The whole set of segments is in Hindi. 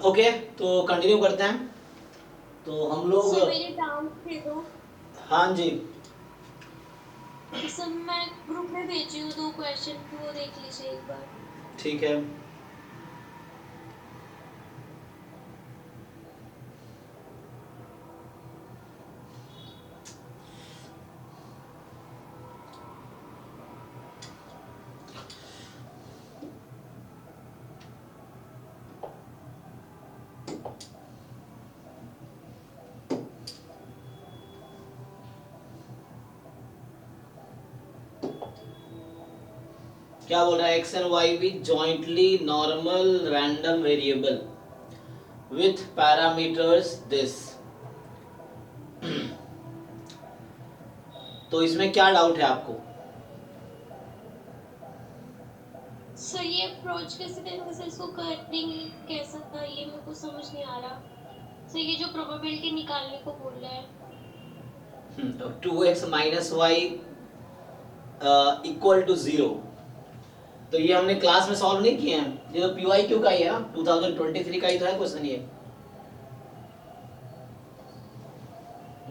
ओके, तो कंटिन्यू करते हैं। तो हम लोग, सर मेरे डाउट थे दो। हाँ जी, सर मैं ग्रुप में भेजी हूँ 2 क्वेश्चन, वो देख लीजिए एक बार। ठीक है। क्या बोल रहा है? X and Y be jointly normal random variable with parameters this. तो इसमें क्या डाउट है आपको? सर ये अप्रोच कैसे करेंगे, सर इसको करेंगे कैसा था ये मेरे को समझ नहीं आ रहा। सर ये जो प्रोबेबिलिटी निकालने को बोल रहा है। 2x minus Y equal to 0। तो ये हमने क्लास में सॉल्व नहीं किए हैं, ये तो पीवाईक्यू का ही है ना, 2023 का ही तो है क्वेश्चन ये।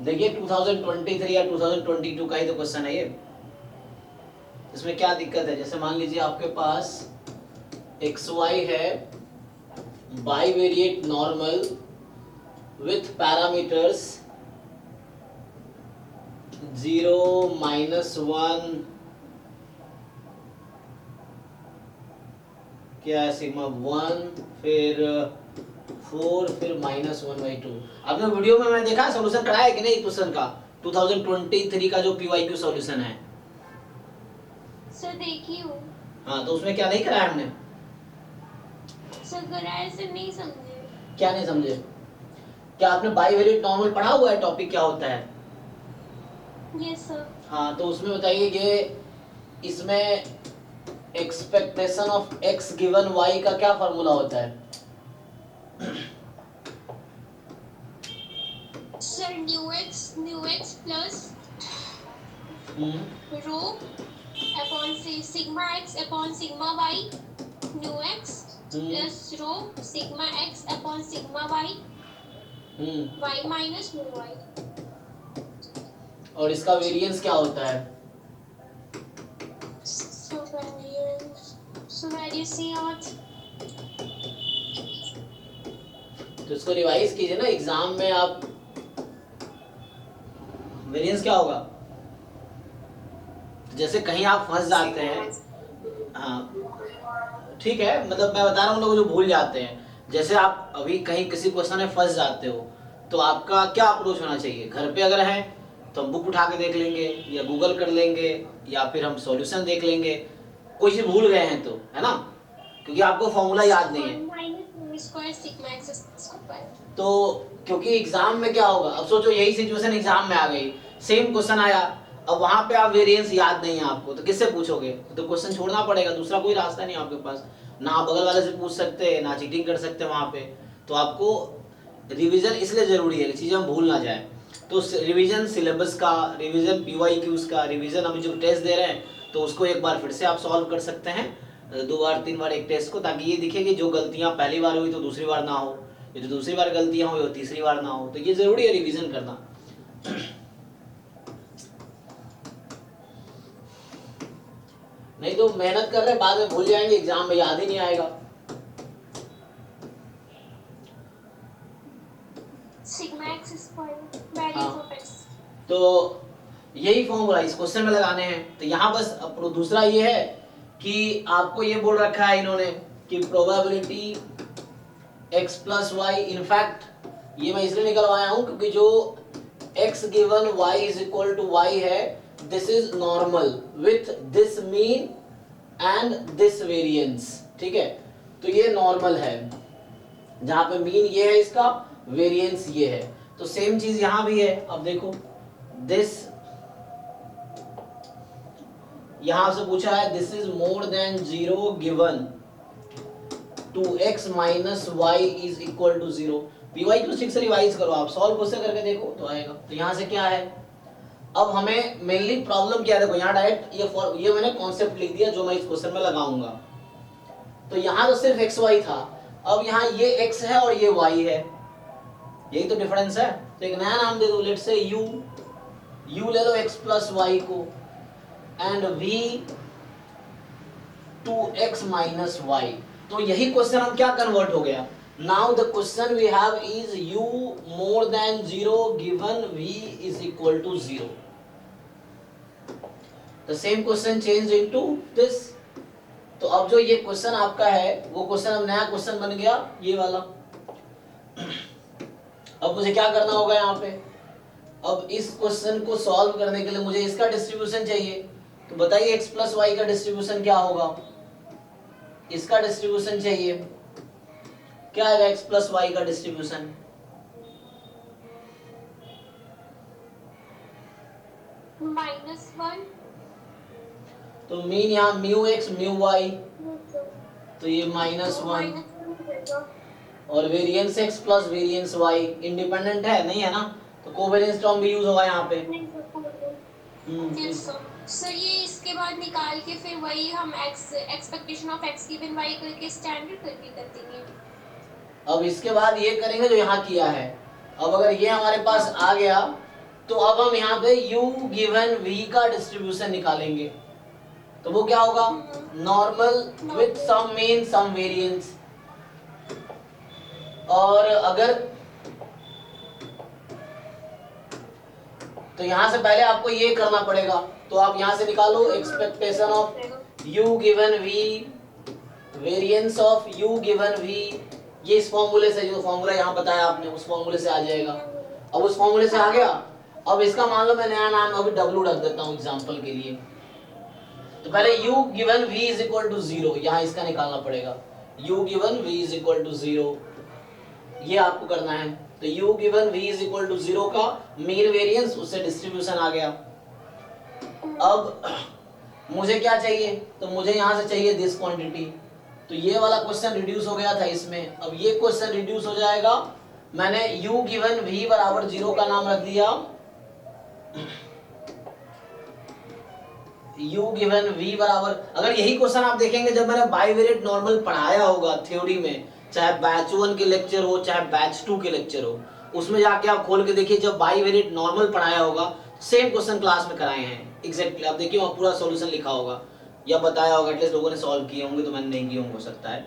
देखिए 2023 या 2022 का ही तो क्वेश्चन है ये। इसमें क्या दिक्कत है? जैसे मान लीजिए आपके पास एक्स वाई है, बाईवेरिएट नॉर्मल विथ पैरामीटर्स 0, -1, क्या है, सिग्मा 1, फिर 4, फिर -1/2। आपने वीडियो में मैं देखा सॉल्यूशन कराया है कि नहीं क्वेश्चन का, 2023 का जो पीवाईक्यू सॉल्यूशन है। सर देखी हूँ। हाँ, तो उसमें क्या नहीं कराया हमने? सर कराए से नहीं समझे। क्या नहीं समझे? क्या आपने बाईवेरिएट नॉर्मल पढ़ा हुआ है, टॉपिक क्या होता है? Yes sir. हाँ, तो उसमें बताइए कि इसमें expectation of X given Y का क्या फॉर्मूला होता है? Sir mu X plus rho upon sigma X upon sigma Y, mu X plus rho sigma X upon sigma Y, Y minus mu Y. और इसका वेरिएंस क्या होता है? तो इसको रिवाइज कीजिए ना, एग्जाम में आप वेरिएंस क्या होगा? जैसे कहीं आप फंस जाते हैं, हाँ ठीक है, मतलब मैं बता रहा हूँ लोग जो भूल जाते हैं। जैसे आप अभी कहीं किसी क्वेश्चन में फंस जाते हो, तो आपका क्या अप्रोच होना चाहिए? घर पे अगर है तो हम बुक उठा के देख लेंगे, या गूगल कर लेंगे, या फिर हम सॉल्यूशन देख लेंगे। कोई चीज भूल गए हैं तो, है ना, क्योंकि आपको फॉर्मूला याद नहीं है। तो क्योंकि एग्जाम में क्या होगा, अब सोचो यही सिचुएशन एग्जाम में आ गई, सेम क्वेश्चन आया, अब वहां पे आप वेरिएंस याद नहीं है आपको, तो किससे पूछोगे? तो क्वेश्चन छोड़ना पड़ेगा, दूसरा कोई रास्ता नहीं आपके पास। ना आप बगल वाले से पूछ सकते हैं, ना चीटिंग कर सकते हैं वहां पे। तो आपको रिवीजन इसलिए जरूरी है कि चीजें हम भूल ना जाए। तो रिवीजन सिलेबस का, रिवीजन पीवाईक्यूज का, रिवीजन अभी जो टेस्ट दे रहे हैं, तो उसको एक बार फिर से आप सॉल्व कर सकते हैं, 2 बार 3 बार एक टेस्ट को, ताकि ये दिखे कि जो गलतियां पहली बार हुई तो दूसरी बार ना हो, ये जो दूसरी बार गलतियां हुई वो तीसरी बार ना हो। तो ये जरूरी है रिवीजन करना। नहीं तो मेहनत कर रहे बाद में भूल जाएंगे, एग्जाम में याद ही नहीं आएगा। हाँ, तो यही फॉर्मूला इस क्वेश्चन में लगाने हैं। तो यहाँ बस दूसरा ये है कि आपको ये बोल रखा है इन्होंने कि probability x plus y, in fact ये मैं इसलिए निकलवाया हूं क्योंकि जो x given y is equal to y है, this is normal with this mean and this variance. ठीक है, तो ये नॉर्मल है, जहां पे मीन ये है इसका, वेरिएंस ये है। तो सेम चीज यहां भी है। अब देखो दिस, यहां से पूछा है this is more than 0 given 2x minus Y is equal to 0। PYQ 6 से रिवाइज करो, आप सॉल्व खुद से करके देखो तो आएगा। तो यहां से क्या है, अब हमें मेनली प्रॉब्लम क्या है, देखो यहाँ डायरेक्ट ये मैंने कॉन्सेप्ट लिख दिया जो मैं इस क्वेश्चन में लगाऊंगा। तो यहाँ तो सिर्फ एक्स वाई था, अब यहाँ ये x है और ये y है, यही तो डिफरेंस है। तो एक नया नाम दे दो, लेट्स से u ले लो x प्लस वाई को, and v to x minus Y. तो यही क्वेश्चन हम क्या कन्वर्ट हो गया, now the question we have is u more than 0 given v is equal to 0। The same question change into this. तो अब जो ये क्वेश्चन आपका है वो क्वेश्चन अब नया क्वेश्चन बन गया ये वाला। अब मुझे क्या करना होगा यहाँ पे, अब इस क्वेश्चन को सॉल्व करने के लिए मुझे इसका डिस्ट्रीब्यूशन चाहिए। तो बताइए x प्लस वाई का डिस्ट्रीब्यूशन क्या होगा, इसका डिस्ट्रीब्यूशन चाहिए, क्या आएगा x प्लस वाई का डिस्ट्रीब्यूशन? -1। तो मीन यहाँ म्यू x म्यू y, तो ये -1 और variance x plus variance y independent है नहीं है ना, तो कोवेरिएंस टर्म भी यूज होगा यहाँ पे। सर ये इसके बाद निकाल के फिर वही हम expectation of x given y करके स्टैंडर्ड करके कर देंगे। अब इसके बाद ये करेंगे जो यहाँ किया है। अब अगर ये हमारे पास आ गया तो अब हम यहाँ पे u गिवन v का डिस्ट्रीब्यूशन निकालेंगे। तो वो क्या होगा, normal with some mean some variance. और अगर तो यहां से पहले आपको ये करना पड़ेगा, तो आप यहां से निकालो expectation of u given v, variance of u given v, ये इस फॉर्मूले से, जो फॉर्मूला यहाँ बताया आपने उस फॉर्मूले से आ जाएगा। अब उस फॉर्मूले से आ गया, अब इसका मान लो मैं नया नाम अभी w रख देता हूँ एग्जांपल के लिए। तो पहले u given v is equal to 0, यहाँ इसका निकालना पड़ेगा, u given v is equal to 0, ये आपको करना है। तो u given v is equal to 0 का मीन वेरिएंस, उससे डिस्ट्रीब्यूशन आ गया। अब मुझे क्या चाहिए, तो मुझे यहाँ से चाहिए दिस क्वांटिटी। तो ये वाला क्वेश्चन रिड्यूस हो गया था इसमें, अब ये क्वेश्चन रिड्यूस हो जाएगा। मैंने u गिवन v बराबर 0 का नाम रख दिया, u गिवन v बराबर, अगर यही क्वेश्चन आप देखेंगे जब मैंने बाइवेरिएट नॉर्मल पढ़ाया होगा थ्योरी में, चाहे बैच 1 के लेक्चर हो चाहे बैच 2 के लेक्चर हो, उसमें जाके आप खोल के देखिए, जब बाइवेरिएट नॉर्मल पढ़ाया होगा सेम क्वेश्चन क्लास में कराए हैं एग्जैक्टली। आप देखिए वहाँ पूरा सॉल्यूशन लिखा होगा या बताया होगा, एटलीस्ट लोगों ने सॉल्व किए होंगे, तो मैंने नहीं किए होंगे हो सकता है।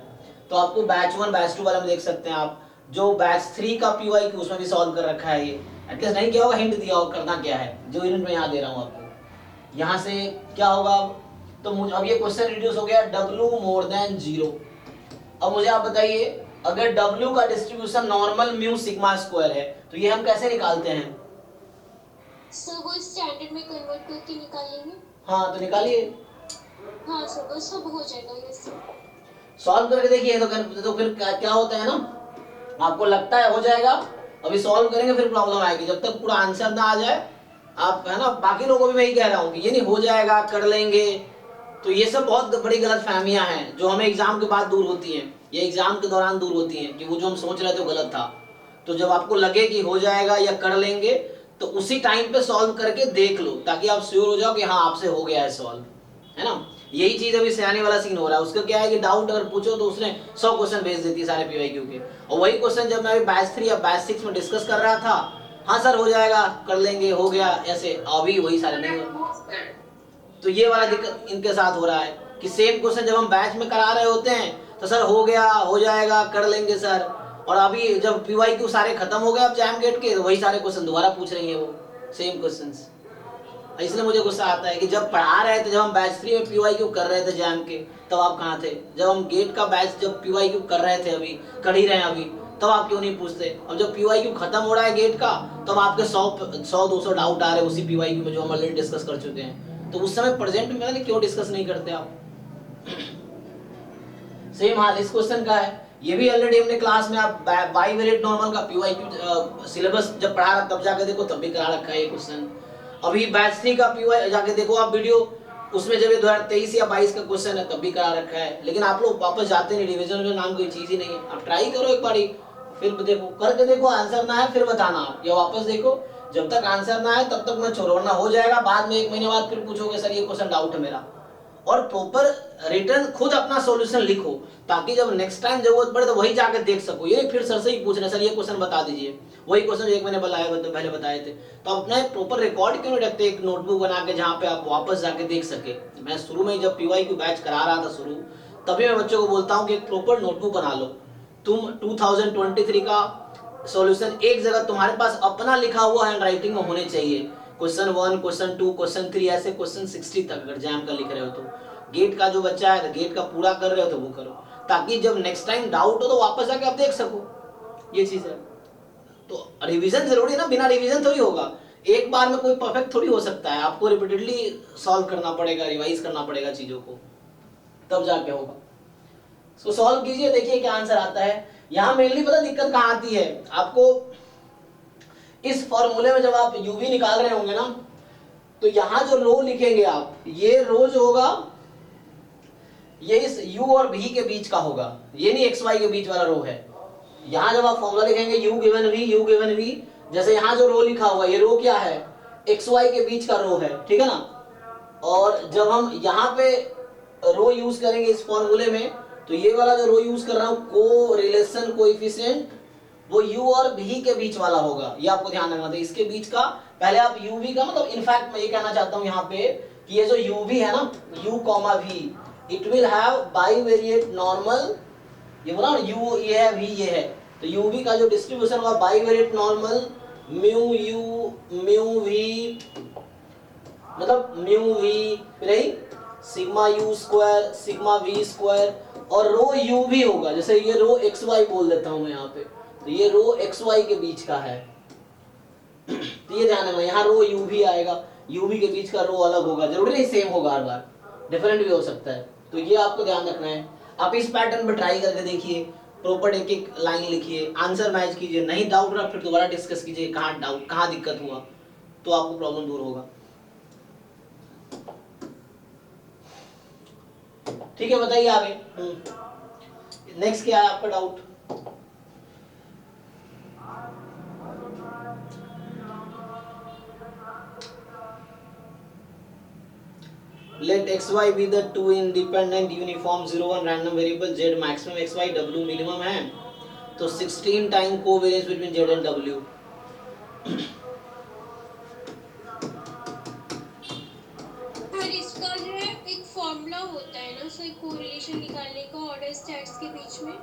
तो आपको बैच 1 बैच 2 वाले में देख सकते हैं आप, जो बैच 3 का पीवाई की उसमें भी सॉल्व कर रखा है ये, एटलीस्ट नहीं किया होगा, हिंट दिया होगा करना क्या है, जो यूनिट में यहाँ दे रहा हूँ आपको। यहाँ से क्या होगा, तो मुझे अब ये क्वेश्चन रिड्यूस हो गया w मोर देन 0। अब मुझे आप बताइए, अगर w का distribution normal mu sigma square है तो ये हम कैसे निकालते हैं? सर वो स्टैंडर्ड में कन्वर्ट करके निकालेंगे। हाँ तो निकालिए। हाँ सर वो सब हो जाएगा ये सॉल्व करके देखिए। तो फिर क्या होता है ना, आपको लगता है हो जाएगा, अभी सॉल्व करेंगे फिर प्रॉब्लम आएगी, जब तक पूरा आंसर ना आ जाए आप, है ना। बाकी लोगों को भी मैं यही कह रहा हूँ कि ये नहीं हो जाएगा कर लेंगे, तो ये सब बहुत बड़ी गलतफहमियां हैं जो हमें एग्जाम के बाद दूर होती हैं, ये एग्जाम के दौरान दूर होती हैं कि वो जो हम सोच रहे थे गलत था। तो जब आपको लगे कि हो जाएगा या कर लेंगे तो उसी टाइम पे सॉल्व करके देख लो, ताकि आप श्योर हो जाओ कि हाँ आपसे हो गया है सॉल्व, है ना। यही चीज अभी सियाने वाला सीन हो रहा है। उसका क्या है कि डाउट अगर पूछो तो उसने 100 क्वेश्चन भेज देती है सारे पीवाईक्यू के, और वही क्वेश्चन जब मैं बैच 3 या बैच 6 में डिस्कस कर रहा था, हाँ सर हो जाएगा कर लेंगे हो गया ऐसे, अभी वही सारे नहीं हो। तो ये वाला दिक्कत इनके साथ हो रहा है कि सेम क्वेश्चन जब हम बैच में करा रहे होते हैं तो सर हो गया हो जाएगा कर लेंगे सर, और अभी जब पीवाईक्यू सारे खत्म हो गए अब जैम गेट के, तो वही सारे क्वेश्चन दोबारा पूछ रही है वो सेम क्वेश्चंस। इसलिए मुझे गुस्सा आता है कि जब पढ़ा रहे थे, जब हम बैच 3 में पीवाईक्यू कर रहे थे जैम के, तब आप कहाँ थे? जब हम गेट का बैच जब पीवाईक्यू कर रहे थे, अभी कर ही रहे हैं अभी, तब आप क्यों नहीं पूछते? अब जब पीवाईक्यू खत्म हो रहा है गेट का, तब आपके 100-200 डाउट आ रहे हैं उसी पीवाईक्यू में जो हम ऑलरेडी डिस्कस कर चुके हैं। तो उस समय प्रेजेंट में क्यों डिस्कस नहीं करते आप? सेम हाल इस क्वेश्चन का है, ये भी ऑलरेडी हमने क्लास में आप बाइवेरिएट नॉर्मल का पीवाईक्यू सिलेबस जब पढ़ा रहा तब जाके देखो, तब भी करा रखा है ये क्वेश्चन। अभी बैच 3 का पीवाई जाके देखो आप वीडियो, उसमें जब 2023 या 22 का क्वेश्चन है तब भी करा रखा है, लेकिन आप लोग वापस जाते नहीं, डिवीजन में नाम कोई चीज ही नहीं है। आप ट्राई करो एक बारी, फिर देखो करके देखो, आंसर ना है फिर बताना आप, या वापस देखो, जब तक आंसर ना है तब तक मैं छोड़ो, वरना हो जाएगा बाद में 1 महीने बाद फिर पूछोगे सर ये क्वेश्चन डाउट है मेरा, और प्रॉपर रिटर्न खुद अपना सॉल्यूशन लिखो, ताकि जब नेक्स्ट टाइम जरूरत पड़े तो वही जाकर देख सको। ये फिर सर से ही पूछ रहे सर ये क्वेश्चन बता दीजिए, वही क्वेश्चन जो एक मैंने पहले बताए थे। तो अपना प्रॉपर रिकॉर्ड क्यों नहीं रखते एक नोटबुक बना के, जहाँ पे आप वापस जाके देख सके। मैं शुरू में जब PYQ बैच करा रहा था शुरू, तभी मैं बच्चों को बोलता हूँ कि एक प्रॉपर नोटबुक बना लो। तुम 2023 का सॉल्यूशन एक जगह तुम्हारे पास अपना लिखा हुआ हैंड राइटिंग में होने चाहिए। क्वेश्चन 1, क्वेश्चन 2, क्वेश्चन 3, ऐसे क्वेश्चन 60 तक अगर जैम का लिख रहे हो तो। गेट का जो बच्चा है तो गेट का पूरा कर रहे हो तो वो करो, ताकि जब नेक्स्ट टाइम डाउट हो तो वापस जाके आप देख सको। ये चीज है। तो रिवीजन जरूरी है ना, बिना रिवीजन थोड़ी होगा। एक बार में कोई परफेक्ट थोड़ी हो सकता है, आपको रिपीटेडली सॉल्व करना पड़ेगा, रिवाइज करना पड़ेगा चीजों को, तब जाके होगा। इसको सॉल्व कीजिए, देखिए क्या आंसर आता है। यहाँ मेनली पता दिक्कत कहाँ आती है आपको, इस फॉर्मूले में जब आप यूवी निकाल रहे होंगे ना, तो यहाँ जो रो लिखेंगे आप, ये रो जो होगा ये इस u और v के बीच का होगा, ये नहीं xy के बीच वाला रो है। यहाँ जब आप फॉर्मूला लिखेंगे u गिवन v, जैसे यहाँ जो रो लिखा हुआ ये रो क्या है, xy के बीच का रो है, ठीक है ना। और जब हम यहाँ पे रो यूज करेंगे इस फॉर्मूले में, तो ये वाला जो रो यूज कर रहा हूँ को रिलेशन कोएफिशिएंट, वो u और v के बीच वाला होगा, ये आपको ध्यान रखना था। इसके बीच का पहले आप uv का मतलब, इनफैक्ट मैं ये कहना चाहता हूँ यहाँ पे कि ये जो uv है ना, u, v, it will have bivariate normal, ये बोला ना u ये है v ये है, तो uv का जो डिस्ट्रीब्यूशन होगा bivariate normal mu u mu v, मतलब म्यू v रही sigma u square sigma v square, और रो u भी होगा, जैसे ये रो xy बोल देता हूं मैं यहाँ पे, तो ये रो xy के बीच का है। तो ये ध्यान रखना, यहाँ रो u भी आएगा, u v के बीच का रो अलग होगा, जरूरी नहीं सेम होगा, हर बार डिफरेंट भी हो सकता है। तो ये आपको ध्यान रखना है। आप इस पैटर्न पे ट्राई करके देखिए, प्रॉपर एक एक लाइन लिखिए, आंसर मैच कीजिए, नहीं डाउट रहा फिर दोबारा डिस्कस कीजिए कहाँ डाउट, कहाँ दिक्कत हुआ, तो आपको प्रॉब्लम दूर होगा। ठीक है, बताइए आगे। नेक्स्ट क्या है आपका doubt? Let xy be the two independent uniform 0 1 random variable, z maximum xy, w minimum है, तो 16 time covariance between z and w। और इसका जो है एक फॉर्मूला होता है ना, सो एक कोरिलेशन निकालने का ऑर्डर स्टेट्स के बीच में,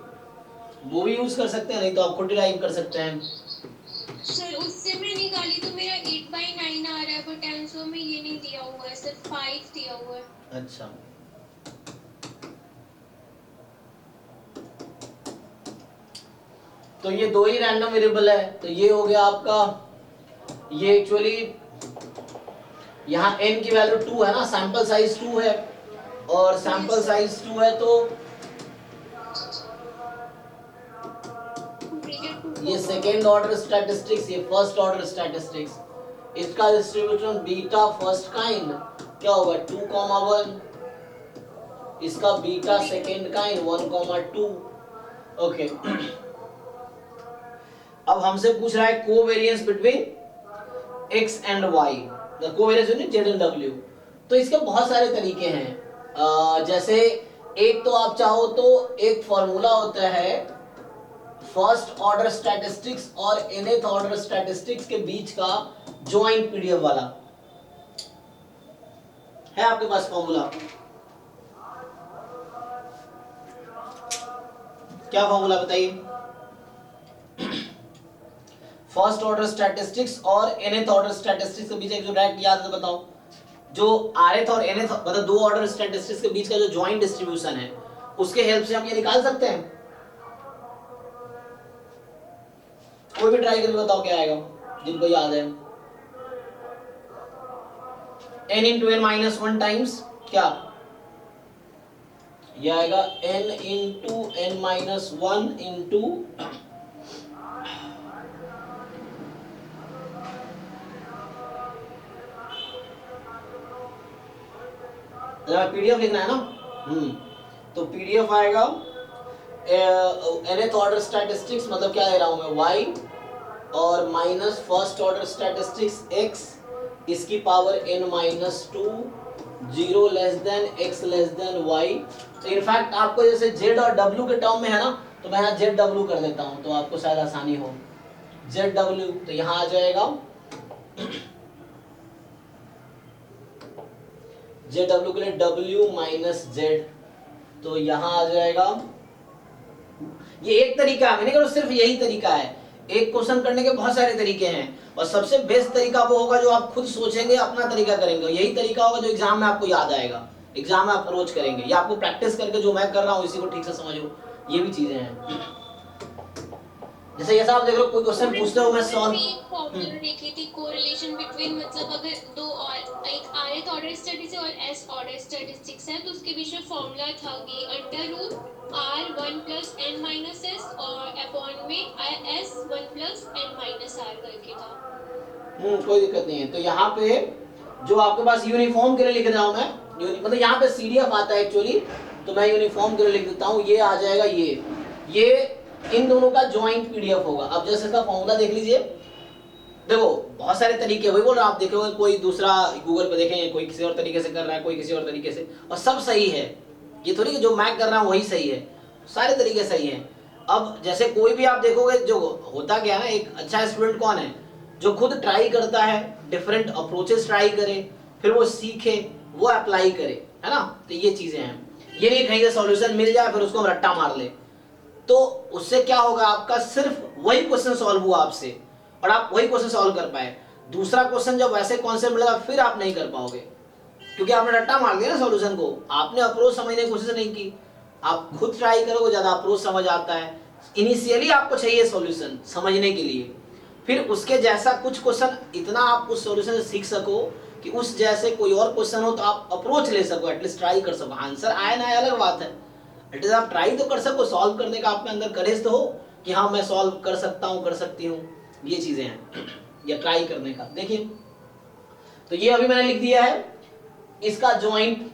वो भी यूज कर सकते हैं, नहीं तो आप खुद डिराइव कर सकते हैं। सर उससे मैं निकाली तो मेरा 8/9 आ रहा है, बट आंसर में ये नहीं दिया हुआ है, सिर्फ 5 दिया हुआ है। अच्छा, तो ये दो ही रैंडम वेरिएबल है, तो ये हो गया आपका, ये एक्चुअली यहाँ n की वैल्यू 2 है ना, सैंपल साइज 2 है, और सैंपल साइज 2 है तो ये सेकेंड ऑर्डर स्टैटिस्टिक्स, ये फर्स्ट ऑर्डर स्टैटिस्टिक्स, इसका डिस्ट्रीब्यूशन बीटा फर्स्ट काइंड क्या होगा 2,1, इसका बीटा सेकेंड काइंड 1,2। ओके, अब हमसे पूछ रहा है covariance between x and y, the covariance between z and w। तो इसके बहुत सारे तरीके हैं, जैसे एक तो आप चाहो तो एक फॉर्मूला होता है फर्स्ट ऑर्डर स्टैटिस्टिक्स और nth ऑर्डर स्टैटिस्टिक्स के बीच का ज्वाइंट पीडीएफ वाला है आपके पास फॉर्मूला। क्या फॉर्मूला बताइए? फर्स्ट ऑर्डर स्टैटिस्टिक्स और nth ऑर्डर स्टैटिस्टिक्स के बीच एक जो डायरेक्ट याद है, बताओ जो rth और nth मतलब दो ऑर्डर स्टैटिस्टिक्स के बीच का जो ज्वाइंट डिस्ट्रीब्यूशन है, उसके हेल्प से हम ये निकाल सकते हैं। कोई भी ट्राई करके बताओ क्या आएगा जिनको याद है। n into n minus 1 times क्या ये आएगा, n into n minus 1 into PDF लिखना है ना, तो पीडीएफ आएगा nth ऑर्डर स्टैटिस्टिक्स मतलब क्या ले रहा हूं मैं y, और minus first order statistics x, इसकी power n-2 0 less then x less than y। तो इनफैक्ट आपको जैसे z और w के टर्म में है ना, तो मैं यहाँ zw कर देता हूँ तो आपको शायद आसानी हो। zw तो यहाँ आ जाएगा zw के लिए w माइनस z, तो यहाँ आ जाएगा। ये एक तरीका है, मैंने कहा सिर्फ यही तरीका है। एक क्वेश्चन करने के बहुत सारे तरीके हैं और सबसे बेस्ट तरीका वो होगा जो आप खुद सोचेंगे, अपना तरीका करेंगे। यही तरीका होगा जो एग्जाम में आपको याद आएगा, एग्जाम में आप अप्रोच करेंगे, या आपको प्रैक्टिस करके जो मैं कर रहा हूँ इसी को ठीक से समझो। ये भी चीजें हैं। जैसे ये साहब देख लो, कोई क्वेश्चन पूछते हो मैं सॉल्व फॉर्मूला देखी थी कोरिलेशन बिटवीन, मतलब अगर दो और एक rth ऑर्डर स्टैटिस्टिक्स और s ऑर्डर स्टैटिस्टिक्स है तो उसके बीच में फॉर्मूला था कि under root r 1 plus n minus s और अपॉन में s 1 plus n minus r करके था। कोई दिक्कत नहीं है। तो यहाँ पे जो आपके पास यूनिफॉर्म के लिए लिख रहा हूँ मैं, मतलब यहाँ पे CDF आता है एक्चुअली, तो मैं यूनिफॉर्म के लिए लिख देता हूँ। ये आ जाएगा ये इन दोनों का ज्वाइंट PDF होगा। अब जैसे इसका फॉर्मूला देख लीजिए, देखो बहुत सारे तरीके, वही बोल रहा आप देखोगे, कोई दूसरा गूगल पे देखेंगे, कोई किसी और तरीके से कर रहा है, कोई किसी और तरीके से, और सब सही है। ये थोड़ी कि जो मैं कर रहा हूँ वही सही है, सारे तरीके सही हैं। अब जैसे कोई भी आप देखोगे, जो होता क्या है ना, एक अच्छा स्टूडेंट कौन है जो खुद ट्राई करता है, डिफरेंट अप्रोचेस ट्राई करे, फिर वो सीखे, वो अप्लाई करे, है ना। तो ये चीजें हैं, ये नहीं कहीं से सॉल्यूशन मिल जाए फिर उसको हम रट्टा मार ले, तो उससे क्या होगा, आपका सिर्फ वही क्वेश्चन सॉल्व हुआ आपसे और आप वही क्वेश्चन सॉल्व कर पाए। दूसरा क्वेश्चन जब वैसे कॉन्सेप्ट मिलेगा फिर आप नहीं कर पाओगे, क्योंकि आपने रट्टा मार दिया ना सॉल्यूशन को, आपने अप्रोच समझने की कोशिश नहीं की। आप खुद ट्राई करोगे ज्यादा अप्रोच समझ आता है। इनिशियली आपको चाहिए सॉल्यूशन समझने के लिए, फिर उसके जैसा कुछ क्वेश्चन इतना आप उस सॉल्यूशन से सीख सको कि उस जैसे कोई और क्वेश्चन हो तो आप अप्रोच ले सको, एटलीस्ट ट्राई कर सको। आंसर आए ना अलग बात है, एटलीस्ट आप ट्राई तो कर सको, सॉल्व करने का आपके अंदर करेज तो हो कि हाँ मैं सॉल्व कर सकता हूँ, कर सकती हूँ। ये चीजें हैं या ट्राई करने का। देखिए तो ये अभी मैंने लिख दिया है इसका ज्वाइंट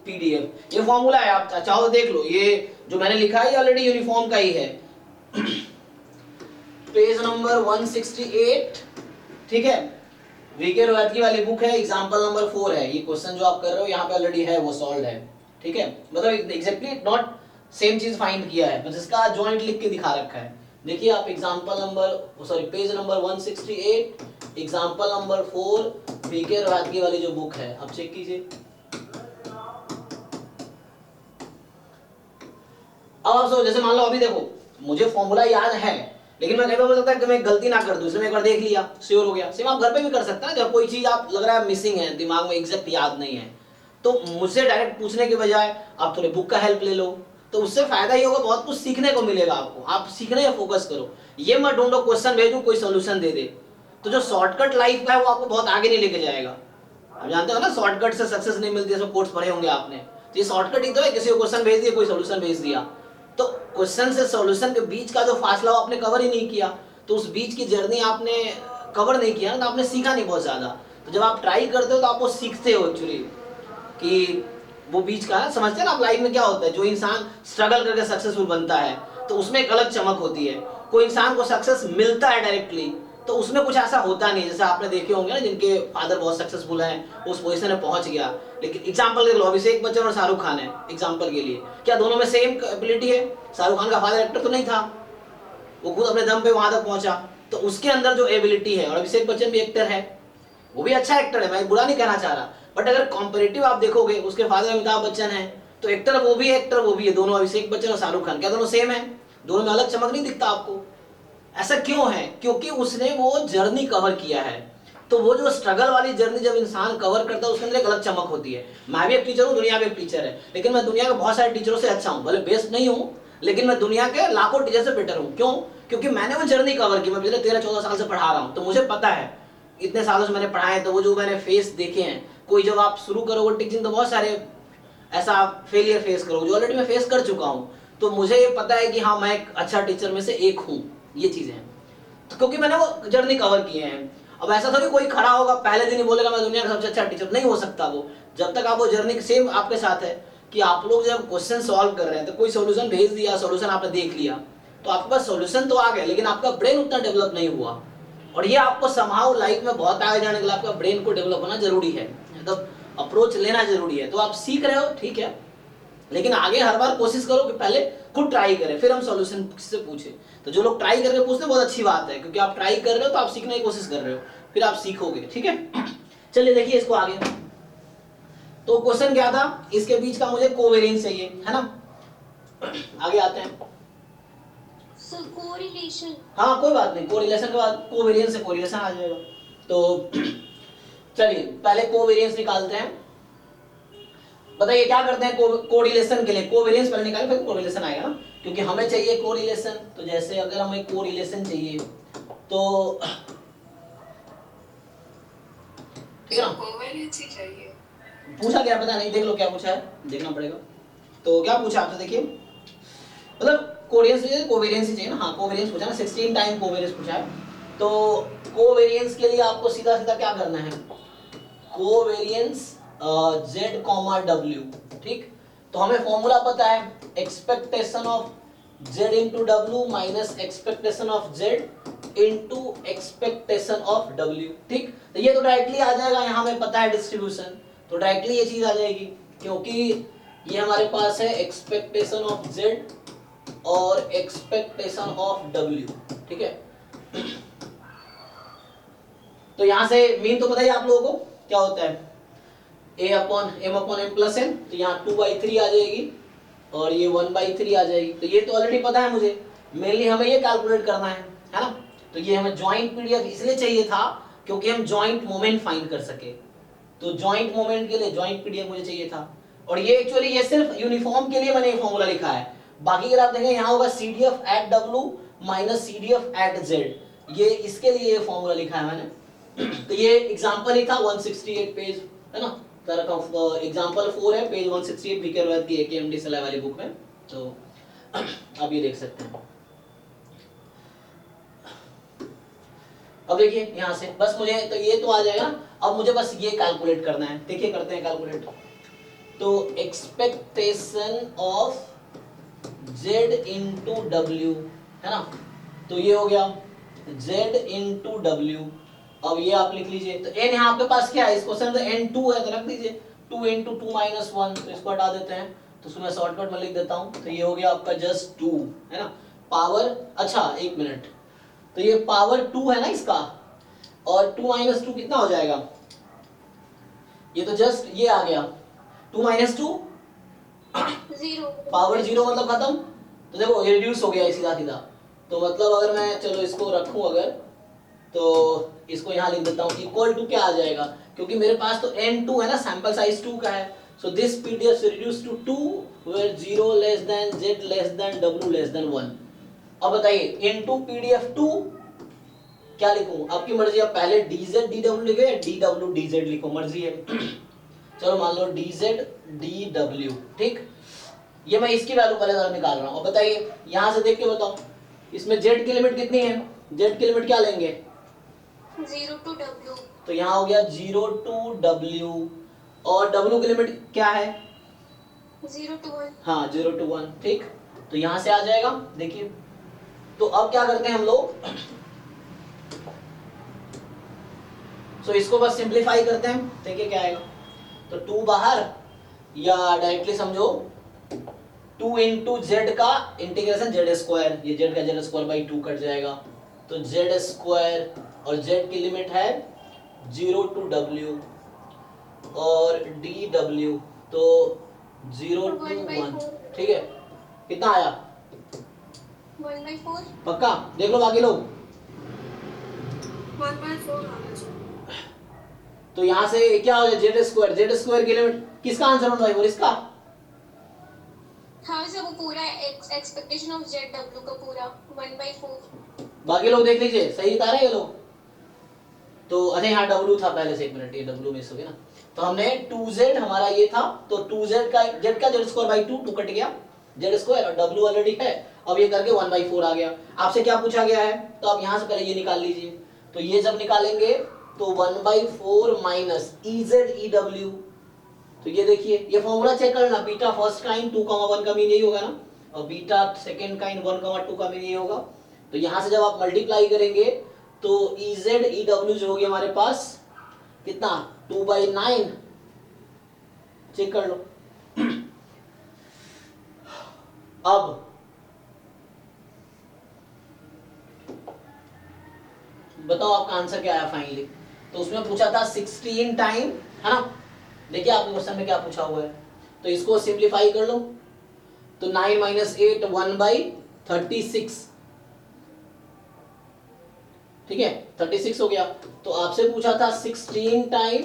PDF। ये फॉर्मूला है, आप चाहो तो देख लो, ये जो मैंने लिखा है ये ऑलरेडी यूनिफॉर्म का ही है। पेज नंबर 168, ठीक है, वीके रोहतगी वाली बुक है, एग्जांपल नंबर 4 है। ये क्वेश्चन जो आप कर रहे हो यहाँ पे ऑलरेडी है, वो सॉल्व है, ठीक है। मतलब एग्जैक्टली नॉट सेम चीज फाइंड किया है, बस इसका ज्वाइंट लिख के दिखा रखा है। देखिए आप example number page number 168 example number 4 V K Rohatgi वाली जो बुक है, आप चेक कीजिए। अब आप जैसे मान लो अभी देखो मुझे फॉर्मूला याद है, लेकिन मैं कई बार हो सकता है कि मैं गलती ना कर दूं, इसलिए मैं एक बार देख लिया, श्योर हो गया। सेम आप घर पे भी कर सकते हैं, जब कोई चीज आप लग रहा है मिसिंग है, दिमाग में एग्जैक्ट याद नहीं है, तो मुझसे डायरेक्ट पूछने के बजाय आप थोड़े बुक का हेल्प ले लो, तो उससे फायदा ये होगा, बहुत कुछ सीखने को मिलेगा आपको। आप सीखने या फोकस करो, ये मत ढूंढो क्वेश्चन भेजूं कोई सोल्यूशन दे दे, तो जो शॉर्टकट लाइफ का है वो आपको बहुत आगे नहीं लेके जाएगा। आप जानते हो ना शॉर्टकट से सक्सेस नहीं मिलती है, सब कोर्स पढ़े होंगे आपने, तो ये शॉर्टकट ही तो है, किसी को क्वेश्चन भेज दिया, कोई सोल्यूशन भेज दिया, तो क्वेश्चन से सॉल्यूशन के बीच का जो फासला वो आपने कवर ही नहीं किया, तो उस बीच की जर्नी आपने कवर नहीं किया, तो आपने सीखा नहीं बहुत ज्यादा। तो जब आप ट्राई करते हो तो आप वो सीखते हो एक्चुअली, कि वो बीच का समझते हैं ना आप, लाइफ में क्या होता है, जो इंसान स्ट्रगल करके सक्सेसफुल बनता है तो उसमें एक अलग चमक होती है। कोई इंसान को सक्सेस मिलता है डायरेक्टली, तो उसमें कुछ ऐसा होता नहीं, जैसे आपने देखे होंगे ना जिनके फादर बहुत सक्सेसफुल हैं, उस पोजीशन में पहुंच गया। लेकिन एग्जांपल देख लो, अभिषेक बच्चन और शाहरुख खान है एग्जांपल के लिए, क्या दोनों में सेम एबिलिटी है? शाहरुख खान का फादर एक्टर तो नहीं था, वो खुद अपने दम पे वहां तक पहुंचा, तो उसके अंदर जो एबिलिटी है, और अभिषेक बच्चन भी एक्टर है, वो भी अच्छा एक्टर है, मैं बुरा नहीं कहना चाह रहा, बट अगर कॉम्पेरेटिव आप देखोगे, उसके फादर अमिताभ बच्चन है, तो एक्टर वो भी है, एक्टर वो भी है, दोनों अभिषेक बच्चन और शाहरुख खान, क्या दोनों सेम है? दोनों में अलग चमक नहीं दिखता आपको? ऐसा क्यों है? क्योंकि उसने वो जर्नी कवर किया है। तो वो जो स्ट्रगल वाली जर्नी जब इंसान कवर करता है, उसके अंदर एक अलग चमक होती है। मैं भी एक टीचर हूँ, दुनिया में एक टीचर है, लेकिन मैं दुनिया के बहुत सारे टीचरों से अच्छा हूँ, भले बेस्ट नहीं हूँ, लेकिन मैं दुनिया के लाखों टीचर से बेटर हूँ। क्यों? क्योंकि मैंने वो जर्नी कवर की। मैं पिछले 13-14 साल से पढ़ा रहा हूँ, तो मुझे पता है, इतने सालों से मैंने पढ़ाए, तो वो जो मैंने फेस देखे हैं, कोई जब आप शुरू करोगे टीचिंग तो बहुत सारे ऐसा आप फेलियर फेस करोगे, जो ऑलरेडी मैं फेस कर चुका हूँ, तो मुझे ये पता है कि हाँ मैं एक अच्छा टीचर में से एक हूँ। ये चीजें हैं तो क्योंकि मैंने वो जर्नी कवर किए हैं। अब ऐसा थोड़ी कोई खड़ा होगा पहले दिन ही बोलेगा मैं दुनिया का सबसे अच्छा टीचर, नहीं हो सकता वो, जब तक आप वो जर्नी, सेम आपके साथ है कि आप लोग जब क्वेश्चन सॉल्व कर रहे हैं, तो कोई सॉल्यूशन भेज दिया, सॉल्यूशन आपने देख लिया, तो आपके पास सॉल्यूशन तो आ गया, लेकिन आपका ब्रेन उतना डेवलप नहीं हुआ। और ये आपको समहाउ लाइफ में बहुत आगे जाने के लिए आपका ब्रेन को डेवलप होना जरूरी है। मतलब अप्रोच लेना जरूरी है। तो आप सीख रहे हो ठीक है, लेकिन आगे हर बार कोशिश करो कि पहले खुद ट्राई करें, फिर हम सॉल्यूशन से पूछे। तो जो लोग ट्राई करके पूछते हैं बहुत अच्छी बात है, क्योंकि आप ट्राई कर रहे हो तो आप सीखने की कोशिश कर रहे हो, फिर आप सीखोगे। ठीक है, चलिए देखिए इसको आगे। तो क्वेश्चन क्या था, इसके बीच का मुझे कोवेरियंस चाहिए, है ना। आगे आते हैं। सो कोरिलेशन, हाँ कोई बात नहीं, कोरिलेशन के बाद कोवेरियंस से कोरिलेशन आ जाएगा। तो चलिए पहले कोवेरियंस निकालते हैं। बताइए क्या करते हैं कोरिलेशन के लिए। कोवेरियंस पहले निकालें फिर कोरिलेशन आएगा ना, क्योंकि हमें चाहिए कोरिलेशन। तो जैसे अगर हमें कोरिलेशन चाहिए तो ठीक है ना, कोवेरियंस ही चाहिए। पूछा क्या पता नहीं, देख लो क्या पूछा है, देखना पड़ेगा। तो क्या पूछा आपसे, देखिए मतलब कोवेरियंस ही चाहिए ना। हाँ कोवेरियंस पूछा ना, 16 टाइम कोवेरियंस पूछा है। तो कोवेरियंस के लिए आपको सीधा सीधा क्या करना है, कोवेरियंस z कॉमा w, ठीक। तो हमें फॉर्मूला पता है, expectation of z into w minus expectation of z into expectation of w, ठीक। तो ये तो डायरेक्टली आ जाएगा, यहाँ हमें पता है डिस्ट्रीब्यूशन, तो डायरेक्टली ये चीज आ जाएगी, क्योंकि ये हमारे पास है एक्सपेक्टेशन ऑफ z और एक्सपेक्टेशन ऑफ w, ठीक है। तो यहां से मीन तो पता ही आप लोगों को क्या होता है, a upon m upon m plus n। तो यहाँ 2/3 आ जाएगी और ये 1/3 आ जाएगी। तो ये तो ऑलरेडी पता है मुझे, मेनली हमें ये कैलकुलेट करना है ना। तो ये हमें जॉइंट पीडीएफ इसलिए चाहिए था क्योंकि हम जॉइंट मोमेंट फाइंड कर सके। तो जॉइंट मोमेंट के लिए जॉइंट पीडीएफ मुझे चाहिए था, और ये एक्चुअली ये सिर्फ यूनिफॉर्म के लिए मैंने ये फॉर्मूला लिखा है। बाकी अगर आप देखें यहाँ होगा CDF at W minus CDF at Z, ये इसके लिए ये फॉर्मूला लिखा है मैंने। तो ये एग्जांपल ही था 168 पेज, है ना। एग्जांपल 4 है पेज 168 बीके रॉयत की AKMD सलाह वाली बुक में। तो आप ये देख सकते हैं। अब देखिए यहाँ से बस मुझे तो ये तो आ जाएगा, अब मुझे बस ये कैलकुलेट करना है। देखिए करते हैं कैलकुलेट। तो expectation of z into W, है ना। तो ये हो गया z इंटू डब्ल्यू। अब ये आप लिख लीजिए। तो n यहाँ आपके पास क्या है, इस क्वेश्चन में n2 है तो रख दीजिए 2 इंटू 2 माइनस 1, तो इसको हटा देते हैं। तो उसमें शॉर्टकट में लिख देता हूँ। तो ये हो गया आपका जस्ट 2, है ना। पावर, अच्छा एक मिनट, तो ये पावर 2 है ना इसका, और 2 माइनस 2 कितना हो जाएगा, ये तो जस्ट ये आ गया 2 माइनस 2 0, पावर 0 मतलब खत्म। तो देखो ये रिड्यूस हो गया सीधा सीधा। तो मतलब अगर मैं चलो इसको रखूं अगर, तो इसको यहाँ लिख देता हूँ, इक्वल टू क्या आ जाएगा, क्योंकि मेरे पास तो n2 है ना, सैंपल साइज 2 का है। So this PDF reduce to 2 where 0 less than z less than w less than 1। अब बताइए इनटू पीडीएफ 2 क्या लिखूं, आपकी मर्जी। अब पहले dz dw लिखे या dw dz लिखो, मर्जी है। चलो मान लो dz dw, ठीक। ये मैं इसकी वैल्यू पहले जरा निकाल रहा हूं। अब बताइए यहां से देख के बताओ, इसमें z की लिमिट कितनी है, z की लिमिट क्या लेंगे 0 to w, तो यहाँ हो गया 0 to w, और w की लिमिट क्या है 0 to 1, हाँ 0 to 1, ठीक। तो यहाँ से आ जाएगा। देखिए तो अब क्या करते हैं हम लोग, सो इसको बस सिंप्लीफाई करते हैं। देखिए क्या आएगा, तो 2 बाहर, या डायरेक्टली समझो 2 इंटू जेड का इंटीग्रेशन जेड स्क्वायर, ये जेड का जेड स्क्वायर बाई 2 कट जाएगा। तो जेड स्क्वायर, और जेड की लिमिट है 0 टू w और dw, तो 0 to 1, ठीक है। कितना आया 1/4, पक्का, देख लो बाकी लोग। 1/4। तो यहाँ से क्या हो जाए जेड स्क्वायर की लिमिट, किसका आंसर होना है, इसका। हाँ सर वो पूरा एक्सपेक्टेशन ऑफ जेड डब्ल्यू का पूरा 1/4। बाकी लोग देख लीजिए सही बता रहे हैं ये लोग। तो अरे यहाँ w था पहले से, एक मिनट, ये w मिस हो गया ना। तो हमने 2z हमारा ये था, तो 2z का z स्क्वायर बाई 2 कट गया z स्क्वायर, और w ऑलरेडी है। अब ये करके 1/4 आ गया। आपसे क्या पूछा गया है, तो आप यहाँ से पहले ये निकाल लीजिए। तो ये जब निकालेंगे तो 1/4 माइनस EZ/EW। तो ये देखिए, ये फॉर्मूला चेक करना, बीटा फर्स्ट काइंड 2,1 का मीन यही होगा ना, और बीटा सेकंड काइंड 1,2 का मीन यही होगा। तो यहाँ से जब आप मल्टीप्लाई करेंगे तो EZ/EW जो होगी हमारे पास कितना 2/9 चेक कर लो। अब बताओ आपका आंसर क्या आया फाइनली। तो उसमें पूछा था 16 टाइम, है ना। देखिए आपके क्वेश्चन में क्या पूछा हुआ है, तो इसको सिंप्लीफाई कर लो। तो 9 माइनस 8 1/36, ठीक है 36 हो गया। तो आपसे पूछा था 16 time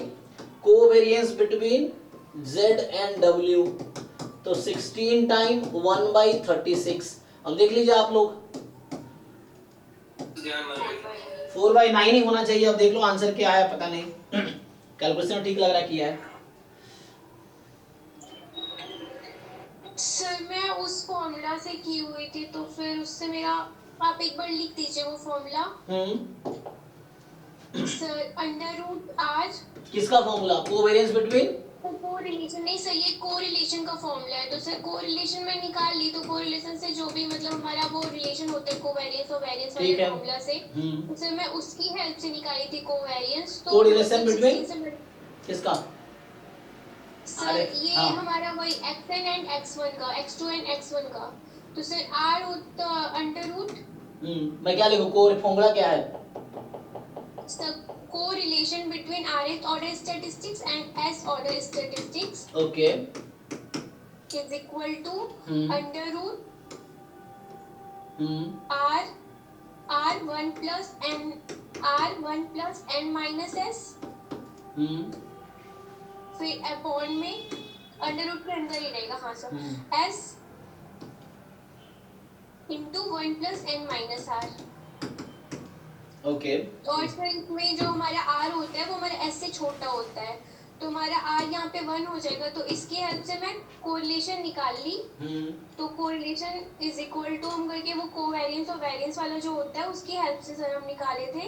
covariance between Z and W, तो 16 टाइम 1/36। अब देख लीजिए आप लोग, 4/9 ही होना चाहिए। अब देख लो आंसर क्या है, पता नहीं कैलकुलेशन ठीक लग रहा है किया है। सर मैं उस फॉर्मूला से की हुई थी, तो फिर उससे मेरा, आप एक बार लिख दीजिए वो फॉर्मूला। सर √r, किसका फॉर्मूला, कोवेरिएंस बिटवीन, कोरिलेशन नहीं सर, ये कोरिलेशन का फॉर्मूला है। तो सर कोरिलेशन में निकाल ली, तो कोरिलेशन से जो भी मतलब हमारा वो रिलेशन होते हैं कोवेरिएंस और वेरिएंस वाले फॉर्मूला से, तो सर मैं उसकी हेल्प से निकाली थी कोवेरिएंस। तो कोरिलेशन बिटवीन किसका, सर ये हाँ। हमारा वही xn एंड x1 का, x2 एंड x1 का। तो सर r √, मैं क्या लिखूं, कोर फॉर्मूला क्या है, sir correlation between rth order statistics and s order statistics okay, is equal to √r r1 plus n minus s, फिर अपॉन में अंडर रूट के अंदर ही रहेगा, हाँ sir, s into 1 plus n minus r। Okay, और सर इसमें जो हमारा r होता है वो हमारे s से छोटा होता है, तो हमारा r यहाँ पे 1 हो जाएगा। तो इसकी हेल्प से मैं कोरिलेशन निकाल ली। तो कोरिलेशन इज इक्वल टू हम करके वो कोवेरिएंस और वेरिएंस वाला जो होता है उसकी हेल्प से सर हम निकाले थे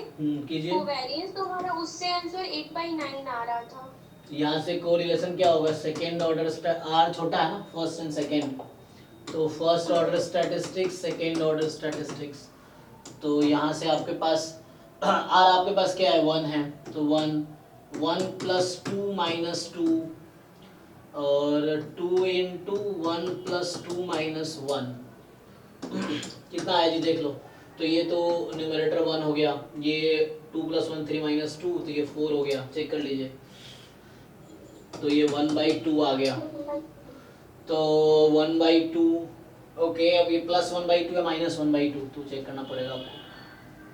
कोवेरिएंस। तो हमारा उससे आंसर 8/9 आ रहा था। यहाँ से कोरिलेशन क्या होगा, सेकेंड ऑर्डर, r छोटा है ना, फर्स्ट एंड सेकेंड, तो first order statistics, second order statistics. तो यहाँ से आपके पास r आपके पास क्या है, 1 है, तो 1 प्लस 2 माइनस 2 और 2 इंटू 1 प्लस 2 माइनस 1 कितना आया जी देख लो। तो ये तो न्यूमरेटर 1 हो गया, ये 2 प्लस 1 3 माइनस 2, तो ये 4 हो गया, चेक कर लीजिए। तो ये 1/2 आ गया, तो 1/2 ओके। अब ये प्लस 1/2 या माइनस 1/2 तो चेक करना पड़ेगा आपको।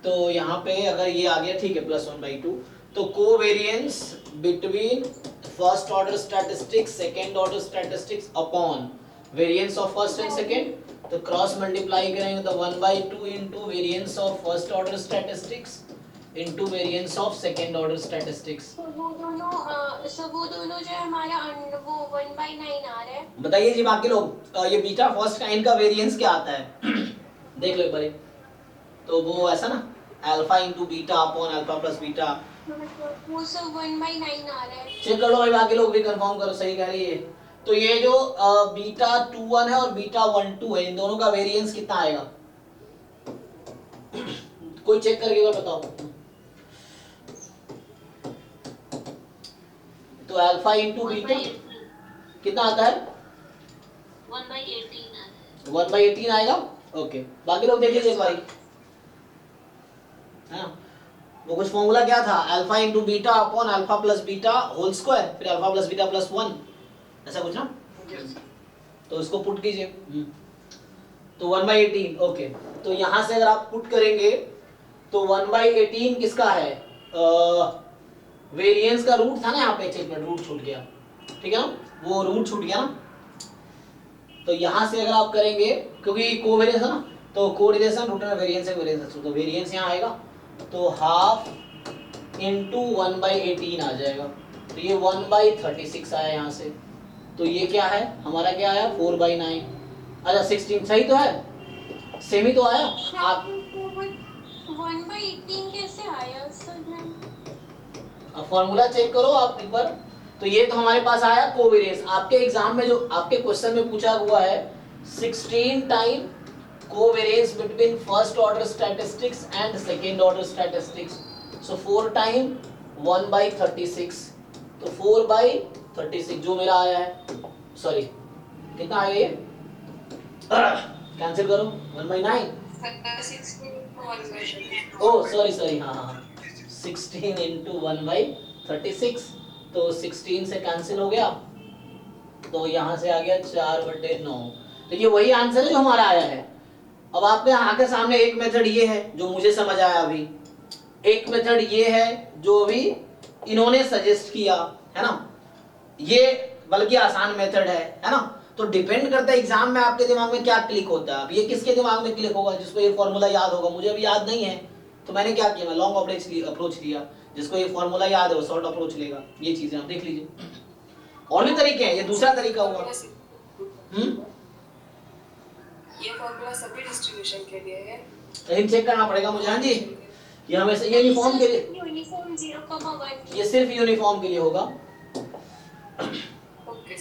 तो यहाँ पे अगर ये आ गया ठीक है प्लस 1/2, तो covariance between first order statistics second order statistics upon variance of first and second, तो क्रॉस मल्टीप्लाई करेंगे तो 1/2 into variance of first order statistics into variance of second order statistics. वो दोनों जो है हमारा वो 1/9 आ रहा है। बताइए जी बाकी लोग, ये बीटा फर्स्ट काइंड का वेरिएंस क्या आता है देख लो एक बार। तो वो ऐसा ना, alpha into beta upon alpha plus beta, वो सब 1/9 आ रहा है। चेक कर लो भाई, बाकी लोग भी कंफर्म करो सही कह रही है। तो ये जो बीटा 21 है और बीटा 12 है, इन दोनों का वेरिएंस कितना आएगा कोई चेक करके वो बताओ। तो अल्फा इंटू बीटा कितना आता है, 1/18 आएगा। ओके बाकी लोग देख लीजिए एक बार, वो कुछ फॉर्मूला क्या था, alpha into beta upon alpha plus beta whole square, फिर अल्फा प्लस बीटा प्लस 1, ऐसा कुछ ना। तो इसको पुट कीजिए, तो 1/18 ओके। तो यहां से अगर आप पुट करेंगे तो 1/18 किसका है, वेरिएंस का रूट था ना, यहाँ पे एक मिनट रूट छूट गया, ठीक है ना, वो रूट छूट गया ना। तो यहां से अगर आप करेंगे, क्योंकि कोवेरिएंस है ना, तो कोरिलेशन रूट में वेरिएंस है, वेरिएंस, तो वेरिएंस यहाँ आएगा, तो हाफ इंटू 1/18 आ जाएगा। तो ये 1/36 आया यहाँ से। तो ये क्या है हमारा, क्या आया 4/9, अच्छा 16 सही तो है, सेम ही तो आया। आप 1/18 कैसे आया सर? अब फॉर्मूला चेक करो आप एक बार। तो ये तो हमारे पास आया कोवेरिएंस, आपके एग्जाम में जो आपके क्वेश्चन में पूछा हुआ है 16 time covariance between first order statistics and second order statistics, so 4 time 1/36, तो 4/36 36 जो मेरा आया है, सॉरी कितना आया ये, कैंसिल करो 1/9, ओह सॉरी हाँ 16 इंटू 1/36, तो 16 से कैंसिल हो गया, तो यहाँ से आ गया 4/9। तो ये वही आंसर है जो हमारा आया है। अब आपके यहाँ के सामने एक मेथड ये है जो मुझे समझ आया अभी, एक मेथड ये है जो अभी इन्होंने सजेस्ट किया है ना, ये बल्कि आसान मेथड है ना। तो डिपेंड करता है एग्जाम में आपके दिमाग में क्या क्लिक होता है। अब ये किसके दिमाग में क्लिक होगा, जिसको ये फॉर्मूला याद होगा, मुझे अभी याद नहीं है, तो मैंने क्या किया, मैं लॉन्ग अप्रोच लिया, जिसको ये फॉर्मूला याद है वो शॉर्ट अप्रोच लेगा। ये चीजें आप देख लीजिए, और भी तरीके हैं, ये दूसरा तरीका हुआ। ये फॉर्मूला सभी डिस्ट्रीब्यूशन के लिए है, लेकिन चेक करना पड़ेगा मुझे। हाँ जी, ये हमेशा यूनिफॉर्म के लिए, यूनिफॉर्म 0,1 ये सिर्फ यूनिफॉर्म के लिए होगा। ओके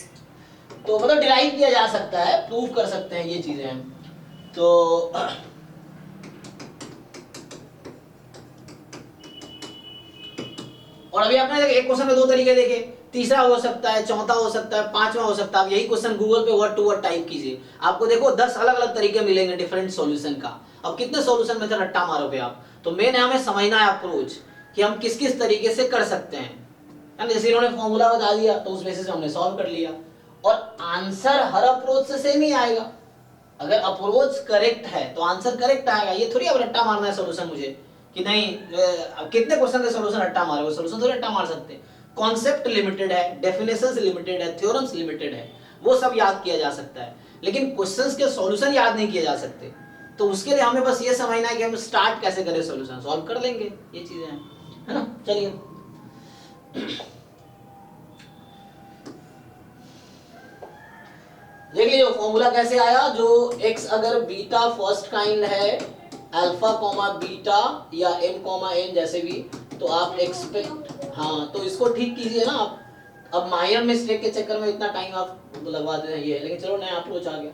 तो मतलब डिराइव किया जा सकता है, प्रूव कर सकते हैं ये चीजें हम। तो और अभी आपने एक क्वेश्चन में दो तरीके देखे, तीसरा हो सकता है, चौथा हो सकता है, पांचवा हो सकता है। यही क्वेश्चन गूगल पे वर्ड टू वर्ड टाइप कीजिए, आपको देखो 10 अलग अलग तरीके मिलेंगे डिफरेंट सॉल्यूशन का। अब कितने सॉल्यूशन में से रट्टा मारोगे आप। तो मेन है हमें समझना है अप्रोच कि हम किस किस तरीके से कर सकते हैं, जैसे इन्होंने फॉर्मूला बता दिया तो उस बेसिस से हमने सॉल्व कर लिया। और आंसर हर अप्रोच से सेम ही आएगा, अगर अप्रोच करेक्ट है तो आंसर करेक्ट आएगा। ये थोड़ी अब रट्टा मारना है सॉल्यूशन मुझे कि नहीं कितने क्वेश्चन के सॉल्यूशन रट्टा मारे, वो सॉल्यूशन थोड़ी रट्टा मार सकते। कॉन्सेप्ट लिमिटेड है, डेफिनेशंस लिमिटेड है, थ्योरम्स लिमिटेड है, वो सब याद किया जा सकता है, लेकिन क्वेश्चंस के सॉल्यूशन याद नहीं किए जा सकते। तो उसके लिए हमें बस ये समझना है कि हम स्टार्ट कैसे करें, सॉल्यूशन सॉल्व कर लेंगे, ये चीजें हैं, है ना। चलिए देख लीजिए फॉर्मूला कैसे आया। जो x अगर बीटा फर्स्ट काइंड है, अल्फा कॉमा बीटा या m कॉमा n जैसे भी, तो आप एक्सपेक्ट, हाँ तो इसको ठीक कीजिए ना आप। अब माइनर मिस्टेक के चक्कर में इतना टाइम आप लगवाते हैं ये, लेकिन चलो नया अप्रोच आ गया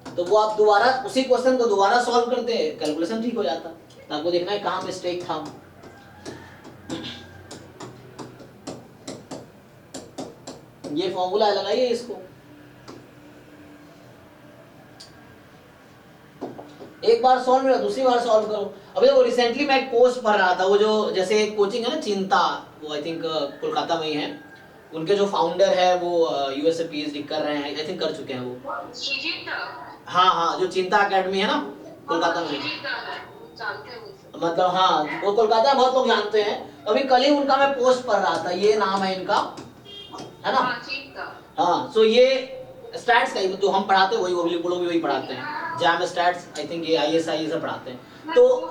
तो वो आप दोबारा उसी क्वेश्चन को दोबारा सॉल्व करते हैं, कैलकुलेशन ठीक हो जाता। तो आपको देखना है कहाँ मिस्टेक था। ये फॉर्मूला लगाइए इसको, एक बार सॉल्व करो, दूसरी बार सॉल्व करो। अभी वो रिसेंटली मैं एक पोस्ट पढ़ रहा था, वो जो जैसे कोचिंग है ना चिंता, वो आई थिंक कोलकाता में ही है, उनके जो फाउंडर है वो यूएस से पीएचडी कर रहे हैं, आई थिंक कर चुके हैं वो। हाँ जो चिंता एकेडमी है ना कोलकाता में, मतलब हाँ वो कोलकाता में बहुत लोग जानते हैं। अभी कल ही उनका मैं पोस्ट पढ़ रहा था, ये नाम है इनका, है ना। हाँ सो ये स्टैट्स का जो हम पढ़ाते हैं वही, वो लोग भी वही पढ़ाते हैं, जैम स्टैट्स, आई थिंक ये आईएसआई ये सब पढ़ाते हैं। तो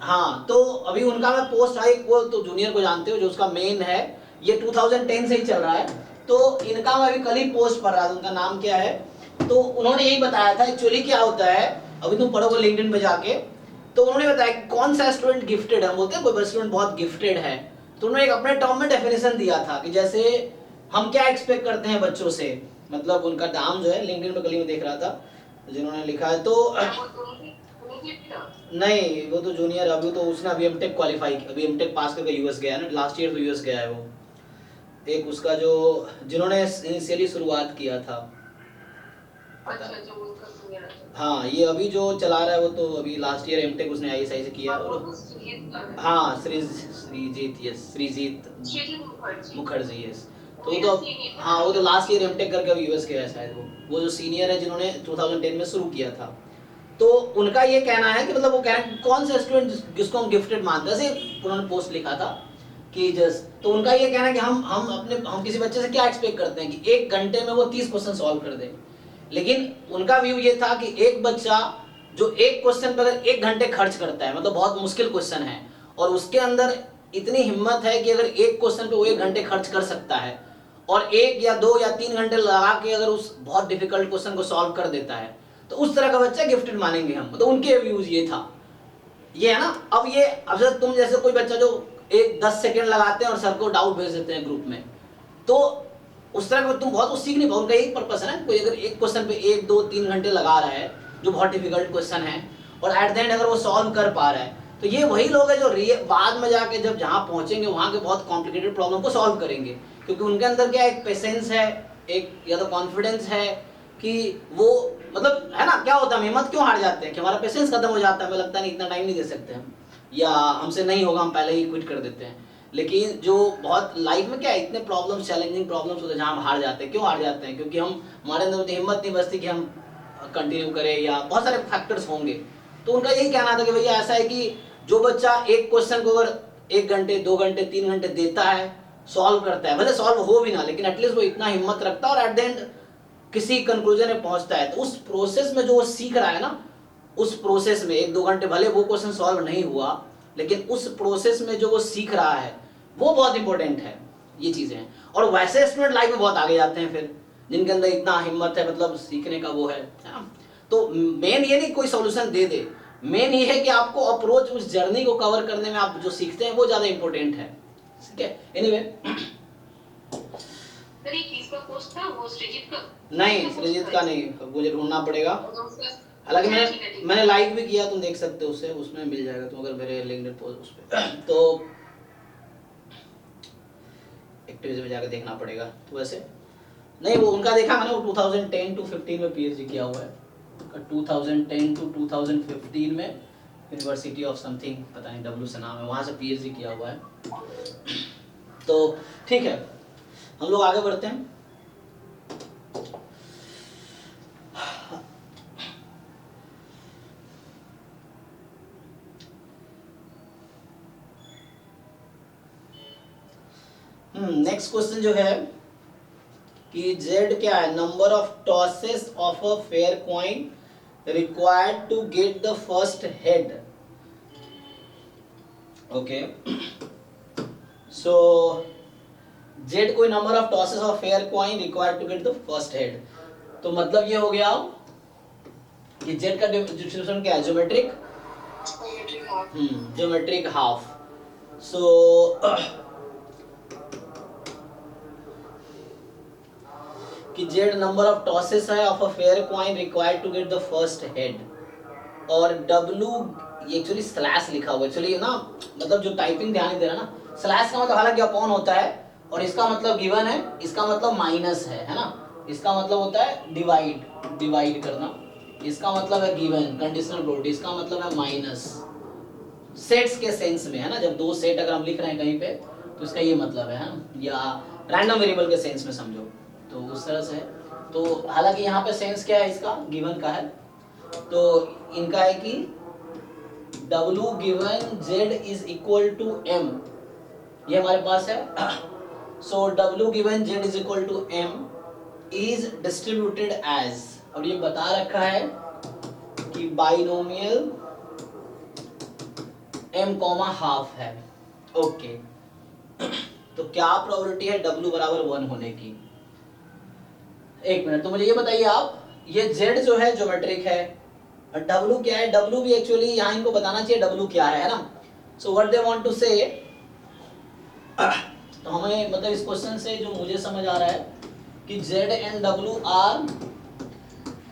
हाँ तो अभी उनका मैं पोस्ट आई, वो तो जूनियर को जानते हो, जो उसका मेन है, ये 2010 से ही चल रहा है। तो इनका मैं अभी कल ही पोस्ट पढ़ रहा था, उनका नाम क्या है, तो उन्होंने यही बताया था एक्चुअली क्या होता है। अभी तुम पढ़ोगे लिंक्डइन पे जाके, तो उन्होंने बताया कि कौन सा स्टूडेंट गिफ्टेड है, बोलते हैं कोई स्टूडेंट बहुत गिफ्टेड है, तो उन्होंने एक अपने टर्म में डेफिनेशन दिया था कि जैसे हम क्या एक्सपेक्ट करते हैं बच्चों से, मतलब उनका नाम जो है लिंक्डइन पे कल ही मैं देख रहा था जिन्होंने लिखा है, तो नहीं वो तो जूनियर, अभी तो उसने अभी एमटेक क्वालिफाई, अभी एमटेक पास करके यूएस गया है ना, लास्ट ईयर तो यूएस गया है वो। एक उसका जो जिन्होंने इनिशियली शुरुआत किया था, हाँ ये अभी जो चला रहा है वो तो अभी लास्ट ईयर एमटेक उसने आईएसआई से किया। और हाँ श्रीजीत मुखर्जी, यस। तो वो तो हाँ वो तो लास्ट ईयर एमटेक करके अभी यूएस गया है शायद वो जो सीनियर है जिन्होंने 2010 में शुरू किया था। तो उनका ये कहना है कि मतलब वो कह रहे हैं कौन सा स्टूडेंट जिसको हम गिफ्टेड मानते हैं, जैसे उन्होंने पोस्ट लिखा था कि जस्ट, तो उनका ये कहना है कि हम किसी बच्चे से क्या एक्सपेक्ट करते हैं कि 1 घंटे में वो 30 क्वेश्चन सॉल्व कर दे, लेकिन उनका व्यू ये था कि एक बच्चा जो एक क्वेश्चन पर अगर 1 घंटे खर्च करता है, मतलब बहुत मुश्किल क्वेश्चन है और उसके अंदर इतनी हिम्मत है कि अगर एक क्वेश्चन पे वो 1 घंटे खर्च कर सकता है और 1 या 2 या 3 घंटे लगा के अगर उस बहुत डिफिकल्ट क्वेश्चन को सॉल्व कर देता है, तो उस तरह का बच्चा गिफ्टेड मानेंगे हम। तो उनके व्यूज ये था, ये है ना। अब जब तुम जैसे कोई बच्चा जो 10 सेकंड लगाते हैं और सर को डाउट भेज देते हैं ग्रुप में, तो उस तरह का तुम बहुत कुछ सीख नहीं पाओ। उनका यही पर्पस है ना, कोई अगर एक क्वेश्चन पे 1, 2, 3 घंटे लगा रहा है जो बहुत डिफिकल्ट क्वेश्चन है और एट द एंड अगर वो सॉल्व कर पा रहा है, तो ये वही लोग हैं जो बाद में जाके जब जहाँ पहुंचेंगे वहाँ के बहुत कॉम्प्लिकेटेड प्रॉब्लम को सॉल्व करेंगे, क्योंकि उनके अंदर क्या एक पेशेंस है, एक या तो कॉन्फिडेंस है कि वो मतलब है ना, क्या होता है हम हिम्मत क्यों हार जाते हैं कि हमारा पेशेंस खत्म हो जाता है, हमें लगता है नहीं इतना टाइम नहीं दे सकते हम, या हमसे नहीं होगा, हम पहले ही क्विट कर देते हैं। लेकिन जो बहुत लाइफ में क्या है, इतने प्रॉब्लम्स, चैलेंजिंग प्रॉब्लम्स होते हैं जहाँ हम हार जाते हैं। क्यों हार जाते हैं? क्योंकि हम हमारे अंदर उतनी हिम्मत नहीं बचती कि हम कंटिन्यू करें, या बहुत सारे फैक्टर्स होंगे। तो उनका यही कहना था कि भैया ऐसा है कि जो बच्चा एक क्वेश्चन को अगर 1 घंटे 2 घंटे 3 घंटे देता है, सॉल्व करता है, भले सॉल्व हो भी ना, लेकिन एटलीस्ट वो इतना हिम्मत रखता है और एट द एंड किसी कंक्लूजन में पहुंचता है, तो उस प्रोसेस में जो वो सीख रहा है ना, उस प्रोसेस में 1-2 घंटे भले वो क्वेश्चन सॉल्व नहीं हुआ, लेकिन उस प्रोसेस में जो वो सीख रहा है वो बहुत इंपॉर्टेंट है। ये चीजें हैं। और वैसे स्टूडेंट लाइफ में बहुत आगे जाते हैं फिर, जिनके अंदर इतना हिम्मत है, मतलब सीखने का वो है ना। तो मेन ये नहीं कोई सॉल्यूशन दे दे, मेन ये है कि आपको अप्रोच, उस जर्नी को कवर करने में आप जो सीखते हैं वो ज्यादा इंपॉर्टेंट है। ठीक है, एनीवे सर एक चीज का पोस्ट था वो सृजित का नहीं, सृजित का नहीं, मुझे ढूंढना पड़ेगा। हालांकि मैंने लाइक भी किया, तुम देख सकते हो उसे, उसमें मिल जाएगा तुम अगर मेरे लिंक्डइन पोस्ट उस पे तो एक्टिविटी में जाकर देखना पड़ेगा। तो वैसे नहीं, वो उनका देखा मैंने, वो 2010 to 15 में पीएचडी किया हुआ है, 2010 to 2015 में यूनिवर्सिटी ऑफ समथिंग, पता नहीं डब्ल्यू से नाम है, वहाँ से पीएचडी किया हुआ है। तो ठीक है, हम लोग आगे बढ़ते हैं। नेक्स्ट क्वेश्चन जो है कि Z क्या है, number of tosses of a fair coin required to get the first head. Okay, so Z कोई number of tosses of fair coin required to get the first head. तो मतलब ये हो गया कि Z का डिस्ट्रीब्यूशन क्या है, ज्योमेट्रिक, ज्योमेट्रिक हाफ। सो कि Z नंबर ऑफ टॉसेस है of a fair coin required to get the first head, और W ये एक्चुअली स्लैश लिखा हुआ एक्चुअली ना, मतलब जो टाइपिंग ध्यान नहीं दे रहा ना, स्लैश का मतलब हालांकि अपॉन होता है, और इसका मतलब गिवन है, इसका मतलब माइनस है ना, इसका मतलब होता है डिवाइड करना, इसका मतलब है गिवन, कंडीशनल प्रोपर्टी, इसका मतलब है माइनस, सेट्स के सेंस में है ना, जब 2 सेट अगर हम लिख रहे हैं कहीं पे तो इसका ये मतलब है ना, या रैंडम वेरिएबल के सेंस में समझो तो उस तरह से। तो हालांकि यहाँ पे सेंस क्या है, इसका गिवन का है, तो इनका है कि W given Z is equal to M, ये हमारे पास है। So W given Z is equal to M is distributed as, और ये बता रखा है कि बाइनोमियल M कॉमा हाफ है। ओके, तो क्या प्रोबेबिलिटी है W बराबर 1 होने की? एक मिनट, तो मुझे ये बताइए आप, ये Z जो है ज्योमेट्रिक है, और W क्या है? W भी एक्चुअली यहाँ इनको बताना चाहिए W क्या है ना। So what they want to say, तो हमें मतलब इस क्वेश्चन से जो मुझे समझ आ रहा है कि Z and W are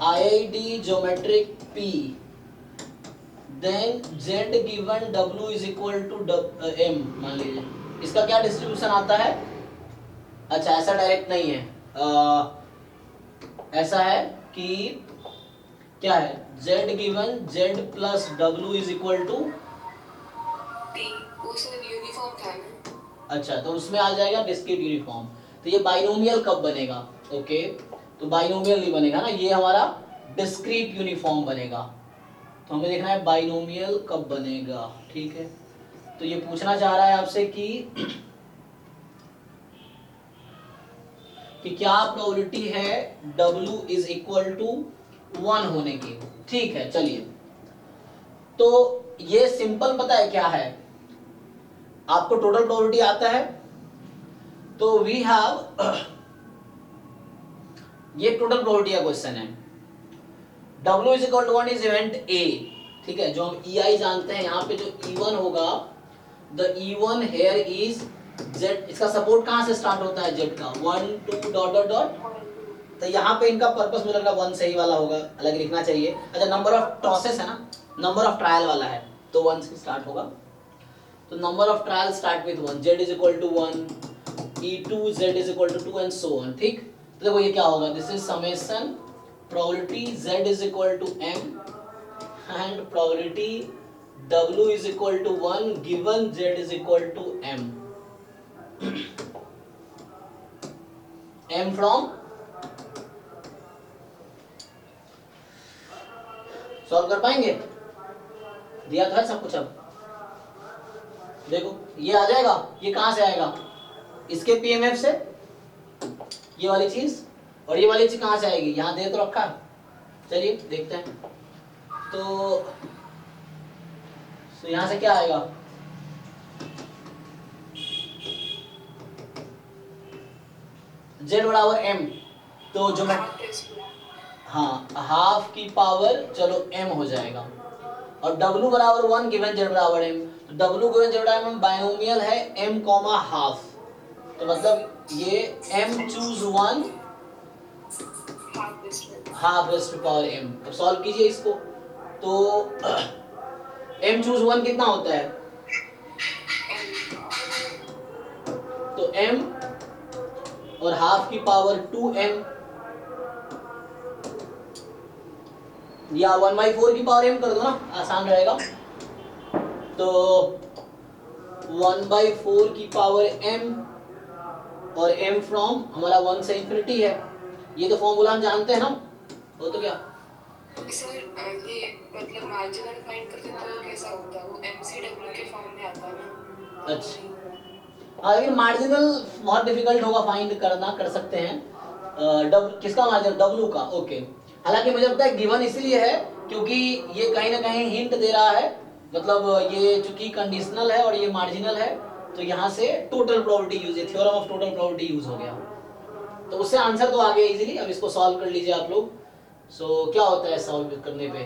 IID geometric P, then Z given W is equal to M, मान लीजिए इसका क्या डिस्ट्रीब्यूशन आता है। अच्छा, ऐसा डायरेक्ट नहीं है, ऐसा है कि क्या है, Z given Z plus W is equal to T, उसमें यूनिफॉर्म था ना। अच्छा, तो उसमें आ जाएगा डिस्क्रीट यूनिफॉर्म। तो ये बाइनोमियल कब बनेगा? ओके, तो बाइनोमियल नहीं बनेगा ना, ये हमारा डिस्क्रीट यूनिफॉर्म बनेगा। तो हमें देखना है बाइनोमियल कब बनेगा। ठीक है, तो ये पूछना चाह रहा है आपसे कि क्या प्रोबेबिलिटी है W इज इक्वल टू 1 होने की। ठीक है, चलिए, तो ये सिंपल पता है क्या है, आपको टोटल प्रोबेबिलिटी आता है, तो वी हैव, ये टोटल प्रोबेबिलिटी का क्वेश्चन है, W is equal to 1 is event A। ठीक है, जो हम EI जानते हैं, यहाँ पे जो E1 होगा, the E1 here is Z, इसका सपोर्ट कहां से स्टार्ट होता है, Z का 1 2 डॉट डॉट डॉट। तो यहाँ पे इनका पर्पस मुझे लग रहा है 1 सही वाला होगा, अलग लिखना चाहिए। अच्छा, नंबर ऑफ टॉसेस है ना, नंबर ऑफ ट्रायल वाला है, तो 1 से स्टार्ट होगा। तो number of trial start with 1, z is equal to 1, e2 z is equal to 2 and so on. ठीक, तो देखो ये क्या होगा, this is summation probability z is equal to m and probability w is equal to 1 given z is equal to m, m from solve कर पाएंगे, दिया था सब कुछ। अब देखो ये आ जाएगा, ये कहां से आएगा, इसके पीएमएफ से, ये वाली चीज, और ये वाली चीज कहां से आएगी, यहां दे तो रखा। चलिए देखते हैं। तो यहां से क्या आएगा, z बराबर m, तो जो मैं हाँ हाफ की पावर चलो m हो जाएगा, और w बराबर 1 गिवन z बराबर m, तो w गिवन z बराबर m बायनोमियल है m कॉमा हाफ, तो मतलब ये m choose 1 half raised to power m। तो सॉल्व कीजिए इसको, तो m चूज 1 कितना होता है, तो m और हाफ की पावर 2m, या 1/4 की पावर m कर दो ना, आसान रहेगा। तो 1/4 की पावर m, और m फ्रॉम हमारा 1 से इंफिनिटी है, ये तो फॉर्मूला हम जानते हैं ना, वो तो क्या सर ये मतलब मार्जिनल फाइंड करते तो कैसा होता है, वो MCW के फॉर्म में आता है ना। अच्छा हाँ, लेकिन मार्जिनल बहुत डिफिकल्ट होगा फाइंड करना, कर सकते हैं। किसका मार्जिनल, w का, ओके। हालांकि मुझे लगता है गिवन इसीलिए है क्योंकि ये कहीं ना कहीं हिंट दे रहा है, मतलब ये चूंकि कंडीशनल है और ये मार्जिनल है, तो यहाँ से टोटल प्रोबेबिलिटी यूज है, theorem of total probability use हो गया, तो उससे आंसर तो आ गया इजीली। अब इसको सॉल्व कर लीजिए आप लोग। सो क्या होता है सॉल्व करने पे,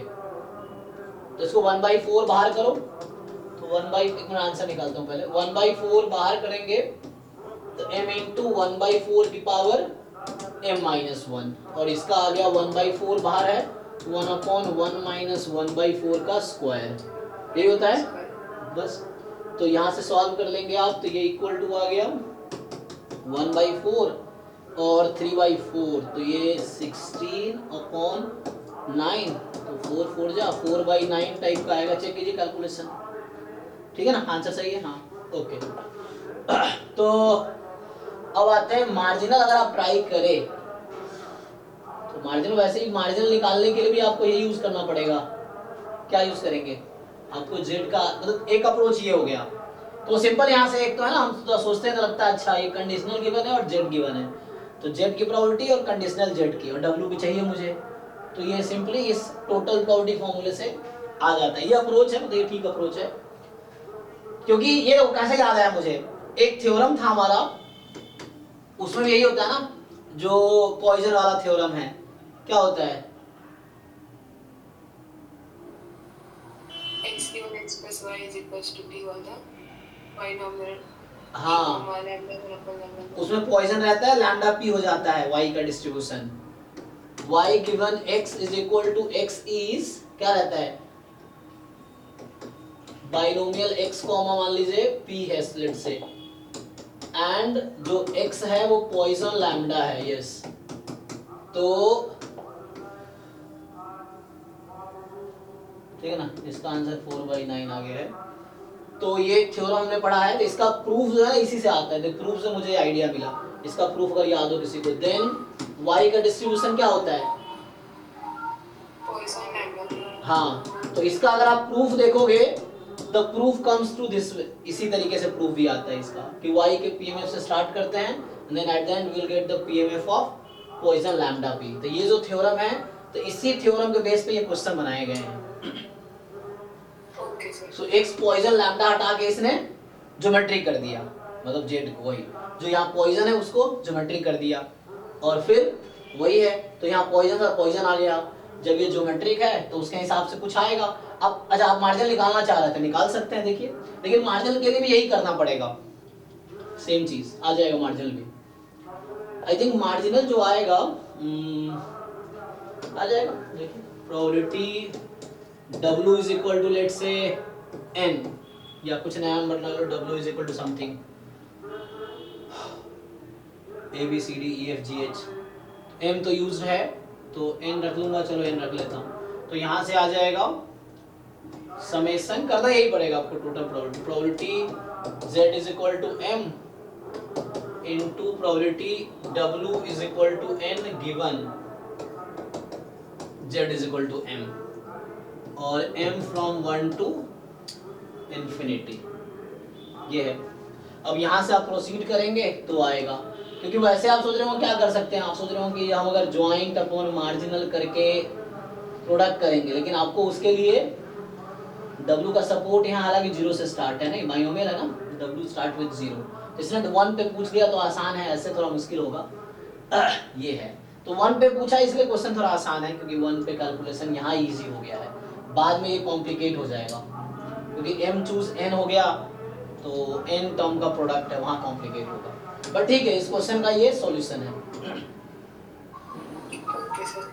तो इसको 1/4 बाहर करो, तो 1/, मैं आंसर निकालता हूँ पहले, 1/4 बाहर करेंगे तो m इंटू 1/4 की पावर m-1, और इसका आ गया 1/4 बाहर है, 1/1 माइनस 1/4 का स्क्वायर, यही होता है बस। तो यहाँ से सॉल्व कर लेंगे आप, तो ये इक्वल टू आ गया 1/4 और 3/4, तो ये 16/9, तो 4 जा 4/9 टाइप का आएगा, चेक कीजिए कैलकुलेशन, ठीक है ना, आंसर सही है, हाँ ओके। तो अब आते हैं मार्जिनल, अगर आप ट्राई करें तो मार्जिनल, वैसे ही मार्जिनल निकालने के लिए भी आपको ये यूज करना पड़ेगा, क्या यूज करेंगे, आपको जेड का, मतलब एक अप्रोच ये हो गया, तो सिंपल यहाँ से एक तो है ना, हम तो सोचते हैं तो लगता है अच्छा ये कंडीशनल गिवन है और जेड गिवन है, तो जेड की प्रोबेबिलिटी और कंडीशनल जेड की, और डब्ल्यू भी चाहिए मुझे, तो ये सिंपली इस टोटल प्रोबेबिलिटी फॉर्मूले से आ जाता है। ये अप्रोच है, मतलब ये ठीक अप्रोच है, क्योंकि ये तो कैसे याद आया मुझे, एक थ्योरम था हमारा, उसमें भी यही होता है ना, जो पॉइजन वाला थ्योरम है, क्या होता है, x given x plus y is equals to t वाला बाइनोमियल, हाँ उसमें पॉइजन रहता है, लैम्डा पी हो जाता है y का distribution, y given x is equal to x is क्या रहता है, बाइनोमियल x कॉमा मान लीजिए p है लेट से, एंड जो x है वो पॉइजन लैम्डा है, यस, तो ठीक है ना, इसका आंसर 4/9 आ गया है। तो ये थ्योरम हमने पढ़ा है, तो इसका प्रूफ जो है इसी से आता है, तो प्रूफ से मुझे आइडिया मिला, इसका प्रूफ अगर याद हो किसी को, देन y का डिस्ट्रीब्यूशन क्या होता है, पॉइसन लैम्डा, हाँ, तो इसका अगर आप प्रूफ देखोगे the proof comes to this, इसी तरीके से प्रूफ भी आता है इसका, कि y के पीएमएफ से स्टार्ट करते हैं, then at the end we will get the PMF of Poisson lambda P. तो ये जो थ्योरम है, तो इसी थ्योरम के बेस पे ये क्वेश्चन बनाए गए हैं। सो एक्स पॉइजन लैम्डा हटा के इसने ज्योमेट्री कर दिया, मतलब जेड को, वही जो यहाँ पॉइजन है उसको ज्योमेट्री कर दिया, और फिर वही है, तो यहाँ पॉइजन का पॉइजन आ गया, जब ये ज्योमेट्रिक है तो उसके हिसाब से कुछ आएगा। अब अच्छा आप मार्जिनल निकालना चाह रहे थे, निकाल सकते हैं देखिए, लेकिन मार्जिनल के लिए भी यही करना पड़ेगा, सेम चीज आ जाएगा मार्जिनल भी। आई थिंक मार्जिनल जो आएगा आ जाएगा, देखिए probability W is equal to let say n, या कुछ नया नंबर लगा लो, w is equal to something a b c d e f g h, m तो यूज है तो n रख लूंगा, चलो n रख लेता हूँ। तो यहाँ से आ जाएगा समेशन, करना यही पड़ेगा आपको, total probability z is equal to m into probability w is equal to n given z is equal to m, और m फ्रॉम 1 टू इंफिनिटी, ये है। अब यहाँ से आप प्रोसीड करेंगे तो आएगा, क्योंकि वैसे आप सोच रहे हो क्या कर सकते हैं, आप सोच रहे हो कि हम अगर ज्वाइंट अपॉन मार्जिनल करके प्रोडक्ट करेंगे, लेकिन आपको उसके लिए W का सपोर्ट यहाँ हालांकि 0 से स्टार्ट है, नहीं बायोमेल है ना, W स्टार्ट विद 0, इसने 1 पे पूछ लिया तो आसान है, ऐसे थोड़ा मुश्किल होगा। ये है तो 1 पे पूछा इसलिए क्वेश्चन थोड़ा आसान है, क्योंकि 1 पे कैलकुलेशन यहाँ इजी हो गया है, बाद में ये कॉम्प्लिकेट हो जाएगा, क्योंकि m चूज n हो गया तो n टर्म का प्रोडक्ट है, वहाँ कॉम्प्लिकेट होगा। बट ठीक है, इस क्वेश्चन का ये सॉल्यूशन है। Okay sir.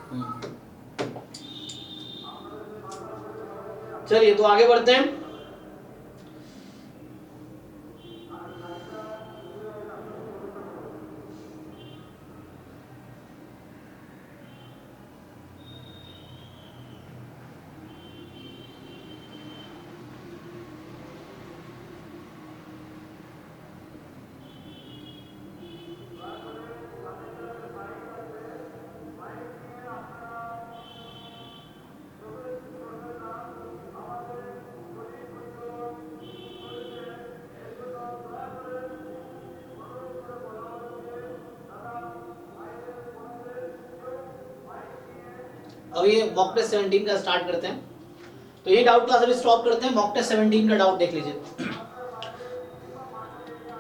चलिए तो आगे बढ़ते हैं। अब ये मॉक टेस्ट 17 का स्टार्ट करते हैं। तो ये डाउट क्लास अभी स्टॉप करते हैं, मॉक टेस्ट 17 का डाउट देख लीजिए।